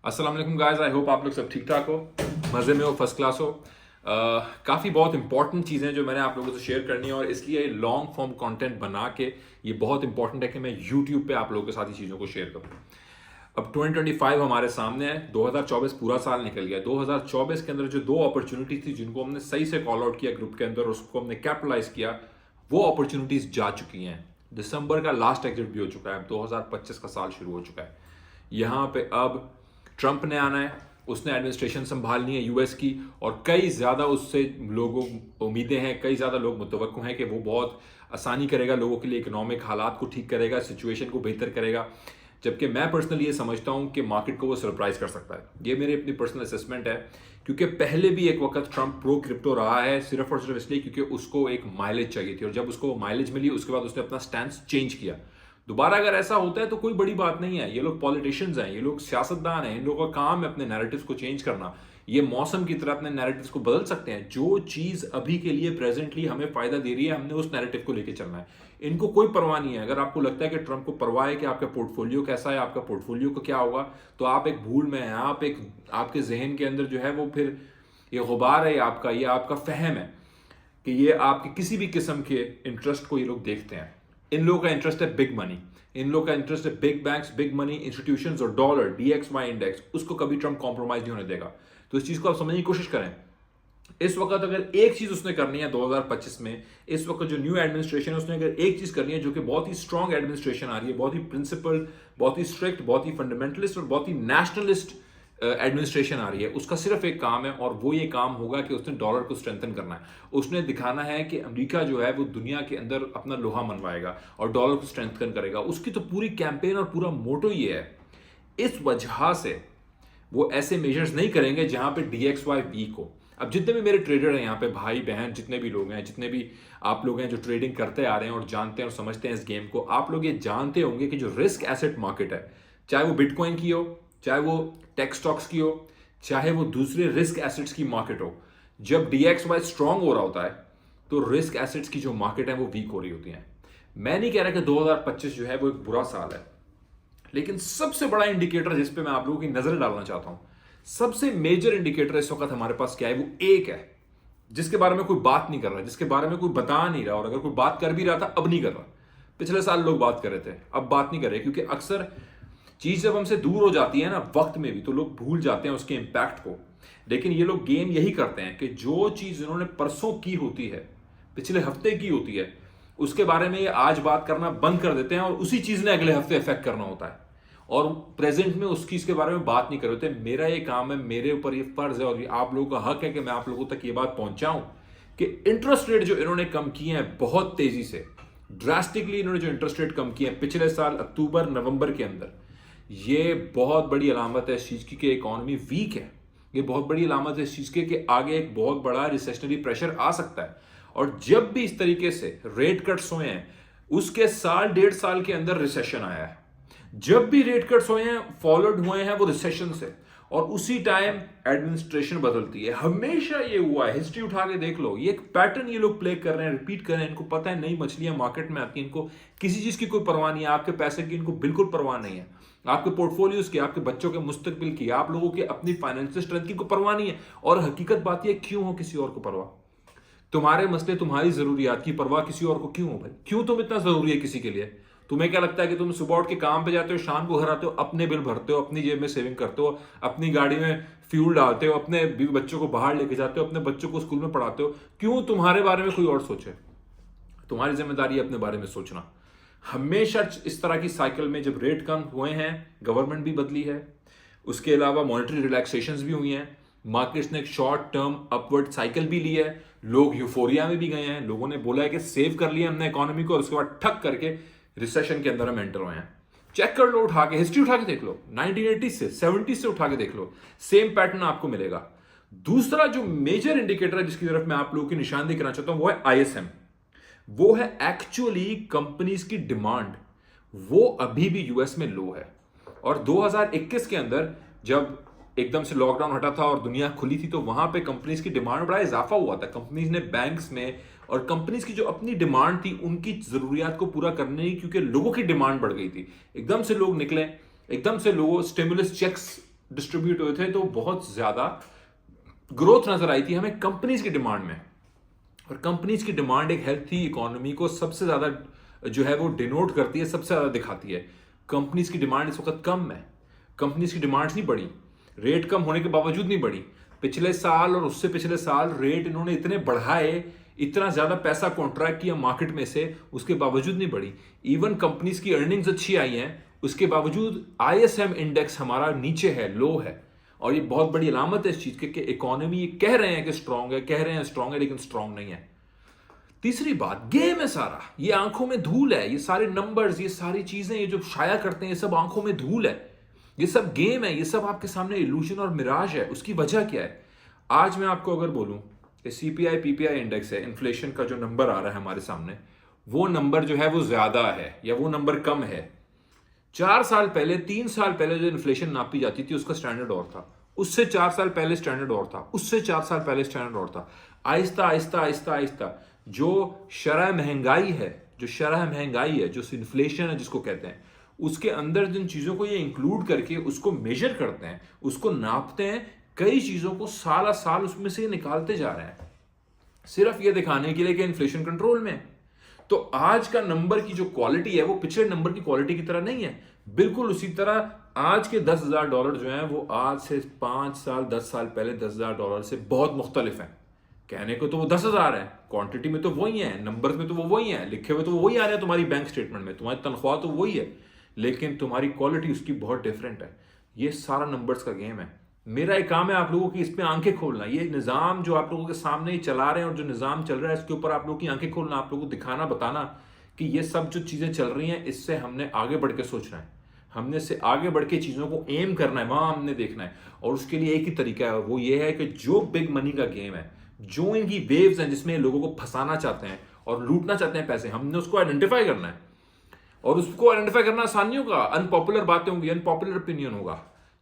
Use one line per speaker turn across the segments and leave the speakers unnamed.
अस्सलाम वालेकुम guys, I hope आप लोग सब ठीक ठाक हो, मज़े में हो, फर्स्ट क्लास हो। काफ़ी बहुत इंपॉर्टेंट चीज़ें जो मैंने आप लोगों से शेयर करनी है और इसलिए लॉन्ग फॉर्म कंटेंट बना के ये बहुत इंपॉर्टेंट है कि मैं यूट्यूब पे आप लोगों के साथ ही चीज़ों को शेयर करूँ। अब 2025 हमारे सामने है, 2024 पूरा साल निकल गया। 2024 के अंदर जो दो अपॉर्चुनिटी थी जिनको हमने सही से कॉल आउट किया ग्रुप के अंदर, उसको हमने कैपिटलाइज किया, वो अपॉर्चुनिटीज जा चुकी हैं। दिसंबर का लास्ट एग्जिट भी हो चुका है, अब 2025 का साल शुरू हो चुका है। यहाँ पे अब ट्रंप ने आना है, उसने एडमिनिस्ट्रेशन संभालनी है यूएस की, और कई ज़्यादा उससे लोगों उम्मीदें हैं, कई ज़्यादा लोग मुतवक्किल हैं कि वो बहुत आसानी करेगा लोगों के लिए, इकोनॉमिक हालात को ठीक करेगा, सिचुएशन को बेहतर करेगा। जबकि मैं पर्सनली ये समझता हूँ कि मार्केट को वो सरप्राइज कर सकता है। ये मेरी अपनी पर्सनल असेसमेंट है, क्योंकि पहले भी एक वक्त ट्रंप प्रो क्रिप्टो रहा है, सिर्फ और सिर्फ इसलिए क्योंकि उसको एक माइलेज चाहिए थी, और जब उसको माइलेज मिली उसके बाद उसने अपना स्टैंड चेंज किया। दोबारा अगर ऐसा होता है तो कोई बड़ी बात नहीं है। ये लोग पॉलिटिशियंस हैं, ये लोग सियासतदान हैं, इन लोगों का काम है अपने नैरेटिव्स को चेंज करना। ये मौसम की तरह अपने नैरेटिव्स को बदल सकते हैं। जो चीज अभी के लिए प्रेजेंटली हमें फायदा दे रही है, हमने उस नैरेटिव को लेकर चलना है। इनको कोई परवाह नहीं है। अगर आपको लगता है कि ट्रंप को परवाह है कि आपका पोर्टफोलियो कैसा है, आपका पोर्टफोलियो को क्या होगा, तो आप एक भूल में हैं। आप एक आपके जहन के अंदर जो है वो फिर ये गुबार है, ये आपका फहम है कि ये आपके किसी भी किस्म के इंटरेस्ट को ये लोग देखते हैं। इन लोगों का इंटरेस्ट है बिग मनी, इन लोगों का इंटरेस्ट है big banks, big money institutions और डॉलर, डीएक्सवाई इंडेक्स। उसको कभी ट्रंप कॉम्प्रोमाइज नहीं होने देगा। तो इस चीज को आप समझने की कोशिश करें। इस वक्त अगर एक चीज उसने करनी है 2025 में, इस वक्त जो न्यू एडमिनिस्ट्रेशन है उसने अगर एक चीज करनी है, जो कि बहुत ही स्ट्रांग एडमिनिस्ट्रेशन आ रही है, बहुत ही प्रिंसिपल, बहुत ही स्ट्रिक्ट, बहुत ही फंडामेंटलिस्ट और बहुत ही नेशनलिस्ट एडमिनिस्ट्रेशन आ रही है, उसका सिर्फ एक काम है, और वो ये काम होगा कि उसने डॉलर को स्ट्रेंथन करना है। उसने दिखाना है कि अमेरिका जो है वो दुनिया के अंदर अपना लोहा मनवाएगा और डॉलर को स्ट्रेंथन करेगा। उसकी तो पूरी कैंपेन और पूरा मोटो ये है। इस वजह से वो ऐसे मेजर्स नहीं करेंगे जहां पे डीएक्सवाई वीक हो। अब जितने भी मेरे ट्रेडर हैं यहाँ पे, भाई बहन, जितने भी लोग हैं, जितने भी आप लोग हैं जो ट्रेडिंग करते आ रहे हैं और जानते हैं और समझते हैं इस गेम को, आप लोग ये जानते होंगे कि जो रिस्क एसेट मार्केट है, चाहे वो बिटकॉइन की हो, चाहे वो टेक स्टॉक्स की हो, चाहे वो दूसरे रिस्क एसेट्स की मार्केट हो, जब डीएक्सवाई स्ट्रांग हो रहा होता है तो रिस्क एसेट्स की जो मार्केट है वो वीक हो रही होती है। मैं नहीं कह रहा कि 2025 जो है वो एक बुरा साल है, लेकिन सबसे बड़ा इंडिकेटर जिस पे मैं आप लोगों की नजर डालना चाहता हूं, सबसे मेजर इंडिकेटर इस वक्त हमारे पास क्या है, वो एक है जिसके बारे में कोई बात नहीं कर रहा, जिसके बारे में कोई बता नहीं रहा, और अगर कोई बात कर भी रहा था अब नहीं कर रहा। पिछले साल लोग बात कर रहे थे, अब बात नहीं कर रहे, क्योंकि अक्सर चीज जब हमसे दूर हो जाती है ना वक्त में भी, तो लोग भूल जाते हैं उसके इंपैक्ट को। लेकिन ये लोग गेम यही करते हैं कि जो चीज इन्होंने परसों की होती है, पिछले हफ्ते की होती है, उसके बारे में ये आज बात करना बंद कर देते हैं, और उसी चीज ने अगले हफ्ते इफेक्ट करना होता है, और प्रेजेंट में उसकी इसके बारे में बात नहीं कर रहे होते। मेरा ये काम है, मेरे ऊपर ये फर्ज है, और ये आप लोगों का हक है कि मैं आप लोगों तक ये बात पहुंचाऊं कि इंटरेस्ट रेट जो इन्होंने कम किए हैं बहुत तेजी से, ड्रास्टिकली इन्होंने जो इंटरेस्ट रेट कम किए हैं पिछले साल अक्टूबर नवंबर के अंदर, ये बहुत बड़ी अलामत है इस चीज की कि इकोनॉमी वीक है। ये बहुत बड़ी अलामत है इस चीज की कि आगे एक बहुत बड़ा रिसेशनरी प्रेशर आ सकता है। और जब भी इस तरीके से रेट कट्स हुए हैं, उसके साल डेढ़ साल के अंदर रिसेशन आया है। जब भी रेट कट्स हुए हैं, फॉलोड हुए हैं वो रिसेशन से, और उसी टाइम एडमिनिस्ट्रेशन बदलती है। हमेशा ये हुआ है, हिस्ट्री उठा के देख लो, ये एक पैटर्न ये लोग प्ले कर रहे हैं, रिपीट कर रहे हैं। इनको पता है नई मछलियां मार्केट में आती हैं, इनको किसी चीज की कोई परवाह नहीं है, आपके पैसे की इनको बिल्कुल परवाह नहीं है, आपके पोर्टफोलियोज की, आपके बच्चों के मुस्तकबिल की, आप लोगों के अपनी फाइनेंशियल स्ट्रेंथ की कोई परवाह नहीं है। और हकीकत बात यह, क्यों हो किसी और को परवाह? तुम्हारे मसले, तुम्हारी जरूरियात की परवाह किसी और को क्यों हो भाई? क्यों तुम इतना जरूरी है किसी के लिए? तुम्हें क्या लगता है कि तुम सुबह उठ के काम पे जाते हो, शाम को घर आते हो, अपने बिल भरते हो, अपनी जेब में सेविंग करते हो, अपनी गाड़ी में फ्यूल डालते हो, अपने बच्चों को बाहर लेके जाते हो, अपने बच्चों को स्कूल में पढ़ाते हो? क्यों तुम्हारे बारे में कोई और सोचे? तुम्हारी जिम्मेदारी है अपने बारे में सोचना। हमेशा इस तरह की साइकिल में जब रेट कम हुए हैं, गवर्नमेंट भी बदली है, उसके अलावा मॉनेटरी रिलैक्सेशंस भी हुई हैं, मार्केट्स ने एक शॉर्ट टर्म अपवर्ड साइकिल भी ली है, लोग यूफोरिया में भी गए हैं, लोगों ने बोला है कि सेव कर लिया हमने इकोनॉमी को, और उसके बाद ठक करके रिसेशन के अंदर हम एंटर हुए हैं। चेक कर लो, उठा के हिस्ट्री उठा के देख लो, 1980 से 70 से उठा के देख लो, सेम पैटर्न आपको मिलेगा। दूसरा जो मेजर इंडिकेटर है जिसकी तरफ मैं आप लोगों की निशानदेही करना चाहता हूं, वो है आईएसएम। वो है एक्चुअली कंपनीज की डिमांड। वो अभी भी यूएस में लो है, और 2021 के अंदर जब एकदम से लॉकडाउन हटा था और दुनिया खुली थी, तो वहां पे कंपनीज की डिमांड में बड़ा इजाफा हुआ था। कंपनीज ने बैंक्स में, और कंपनीज की जो अपनी डिमांड थी उनकी जरूरियात को पूरा करने की, क्योंकि लोगों की डिमांड बढ़ गई थी। एकदम से लोग निकले, एकदम से लोगों स्टिमुलस चेक्स डिस्ट्रीब्यूट हुए थे तो बहुत ज़्यादा ग्रोथ नज़र आई थी हमें कंपनीज की डिमांड में, और कंपनीज की डिमांड एक हेल्थी इकोनॉमी को सबसे ज़्यादा जो है वो डिनोट करती है, सबसे ज़्यादा दिखाती है। कंपनीज की डिमांड इस वक्त कम है, कंपनीज की डिमांड नहीं बढ़ी, रेट कम होने के बावजूद नहीं बढ़ी। पिछले साल और उससे पिछले साल रेट इन्होंने इतने बढ़ाए, इतना ज़्यादा पैसा कॉन्ट्रैक्ट किया मार्केट में से, उसके बावजूद नहीं बढ़ी। इवन कंपनीज की अर्निंग्स अच्छी आई हैं, उसके बावजूद ISM इंडेक्स हमारा नीचे है, लो है। और ये बहुत बड़ी अलामत है इस चीज़ की कि इकोनॉमी कह रहे हैं कि स्ट्रांग है, कह रहे हैं स्ट्रांग है, लेकिन स्ट्रांग नहीं है। तीसरी बात, गेम है सारा, ये आंखों में धूल है, ये सारे नंबर्स, ये सारी चीजें, ये जो शाया करते हैं, ये सब आंखों में धूल है, ये सब गेम है, ये सब आपके सामने इल्यूशन और मिराज है। उसकी वजह क्या है? आज मैं आपको अगर बोलूं कि CPI PPI इंडेक्स है, इन्फ्लेशन का जो नंबर आ रहा है हमारे सामने, वो नंबर जो है वो ज्यादा है या वो नंबर कम है। 4 साल पहले, 3 साल पहले जो इन्फ्लेशन नापी जाती थी उसका स्टैंडर्ड और था, उससे 4 साल पहले स्टैंडर्ड और था, उससे 4 साल पहले स्टैंडर्ड और था। आहिस्ता आहिस्ता आहिस्ता आहिस्ता जो शरह महंगाई है, जो इन्फ्लेशन है जिसको कहते हैं, उसके अंदर जिन चीज़ों को ये इंक्लूड करके उसको मेजर करते हैं, उसको नापते हैं, कई चीज़ों को साल साल उसमें से निकालते जा रहे हैं, सिर्फ ये दिखाने के लिए कि इन्फ्लेशन कंट्रोल में। तो आज का नंबर की जो क्वालिटी है वो पिछले नंबर की क्वालिटी की तरह नहीं है। बिल्कुल उसी तरह आज के $10,000 जो हैं वो आज से 5 साल 10 साल पहले $10,000 से बहुत मुख्तलिफ हैं। कहने को तो वो 10,000 है, क्वांटिटी में तो वही है, नंबर्स में तो वो वही है, लिखे हुए तो वो वही आ रहे हैं तुम्हारी बैंक स्टेटमेंट में, तुम्हारी तनख्वाह तो वही है, लेकिन तुम्हारी क्वालिटी उसकी बहुत डिफरेंट है। ये सारा नंबर्स का गेम है। मेरा एक काम है आप लोगों की इस पे आंखें खोलना। ये निज़ाम जो आप लोगों के सामने ही चला रहे हैं और जो निज़ाम चल रहा है इसके ऊपर आप लोगों की आंखें खोलना, आप लोगों को दिखाना, बताना कि ये सब जो चीज़ें चल रही हैं इससे हमने आगे बढ़ के सोचना है, हमने से आगे बढ़ के चीज़ों को एम करना है, वहाँ हमने देखना है। और उसके लिए एक ही तरीका है, वो ये है कि जो बिग मनी का गेम है, जो इनकी वेव्स हैं जिसमें लोगों को फंसाना चाहते हैं और लूटना चाहते हैं पैसे, हमने उसको आइडेंटिफाई करना है। और उसको आइडेंटिफाई करना आसान नहीं होगा, अनपॉपुलर बातें होंगी, अनपॉपुलर ओपिनियन होगा,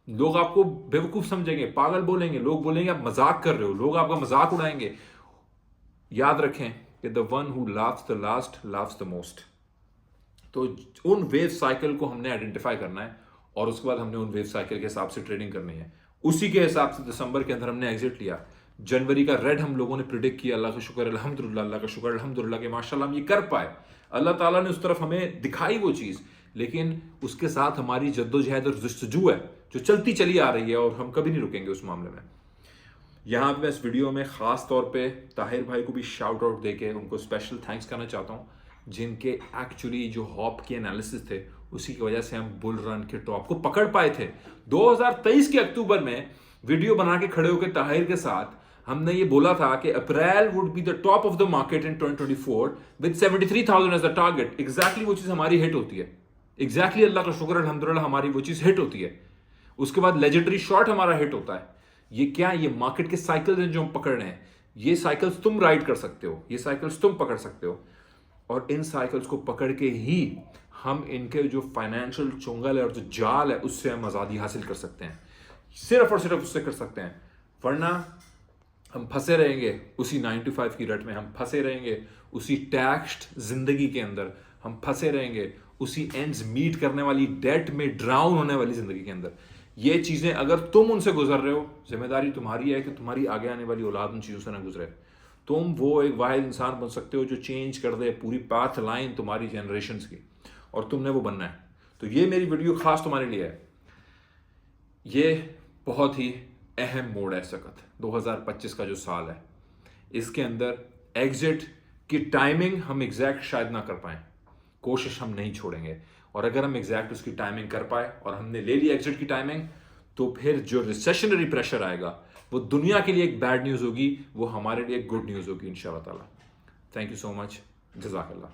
लोग आपको बेवकूफ समझेंगे, पागल बोलेंगे, लोग बोलेंगे आप मजाक कर रहे हो, लोग आपका मजाक उड़ाएंगे। याद रखें कि the one who laughs the last laughs the most. तो उन वेव साइकिल को हमने आइडेंटिफाई करना है और उसके बाद हमने उन वेव साइकिल के हिसाब से ट्रेडिंग करनी है। उसी के हिसाब से दिसंबर के अंदर हमने एग्जिट लिया। जनवरी का रेड हम लोगों ने प्रिडिक्ट किया, अल्लाह का शुक्र अल्हम्दुलिल्लाह, अल्लाह का शुक्र अल्हम्दुलिल्लाह कि माशाल्लाह हम ये कर पाए। अल्लाह ताला ने उस तरफ हमें दिखाई वो चीज़, लेकिन उसके साथ हमारी जद्दोजहद और जस्तजू है जो चलती चली आ रही है और हम कभी नहीं रुकेंगे उस मामले में। यहाँ पे मैं इस वीडियो में ख़ास तौर पे ताहिर भाई को भी शाउट आउट देके उनको स्पेशल थैंक्स करना चाहता हूँ, जिनके एक्चुअली जो हॉप के एनालिसिस थे उसी की वजह से हम बुल रन के टॉप को पकड़ पाए थे। 2023 के अक्टूबर में वीडियो बना के खड़े होकर ताहिर के साथ हमने ये बोला था कि April would be the top of the market in 2024 with 73,000 as the target. Exactly वो चीज़ हमारी हिट होती है, एग्जैक्टली अल्लाह का शुक्र अल्हम्दुलिल्लाह हमारी वो चीज़ हिट होती है। उसके बाद लेजेंडरी शॉर्ट हमारा हिट होता है। ये क्या, ये मार्केट के साइकिल्स हैं जो हम पकड़ रहे हैं, ये साइकिल्स तुम राइड कर सकते हो, ये साइकिल्स तुम पकड़ सकते हो, और इन साइकिल्स को पकड़ के ही हम इनके जो फाइनेंशियल चुंगल है और जो जाल है उससे हम आज़ादी हासिल कर सकते हैं, सिर्फ और सिर्फ उससे कर सकते हैं। वरना हम फंसे रहेंगे उसी 9 to 5 की रट में, हम फंसे रहेंगे उसी टैक्स्ड जिंदगी के अंदर, हम फंसे रहेंगे उसी एंड्स मीट करने वाली डेट में ड्राउन होने वाली जिंदगी के अंदर। ये चीज़ें अगर तुम उनसे गुजर रहे हो, जिम्मेदारी तुम्हारी है कि तुम्हारी आगे आने वाली औलाद उन चीज़ों से ना गुजरे। तुम वो एक वाहिद इंसान बन सकते हो जो चेंज कर दे पूरी पाथ लाइन तुम्हारी जनरेशन्स की, और तुमने वो बनना है। तो ये मेरी वीडियो खास तुम्हारे लिए है। ये बहुत ही अहम मोड़ है इस वक्त, 2025 का जो साल है, इसके अंदर एग्जिट की टाइमिंग हम एग्जैक्ट शायद ना कर पाएं, कोशिश हम नहीं छोड़ेंगे। और अगर हम एग्जैक्ट उसकी टाइमिंग कर पाए और हमने ले ली एग्जिट की टाइमिंग, तो फिर जो रिसेशनरी प्रेशर आएगा वो दुनिया के लिए एक बैड न्यूज़ होगी, वो हमारे लिए एक गुड न्यूज़ होगी इंशाअल्लाह ताला। थैंक यू सो मच, जज़ाकल्लाह।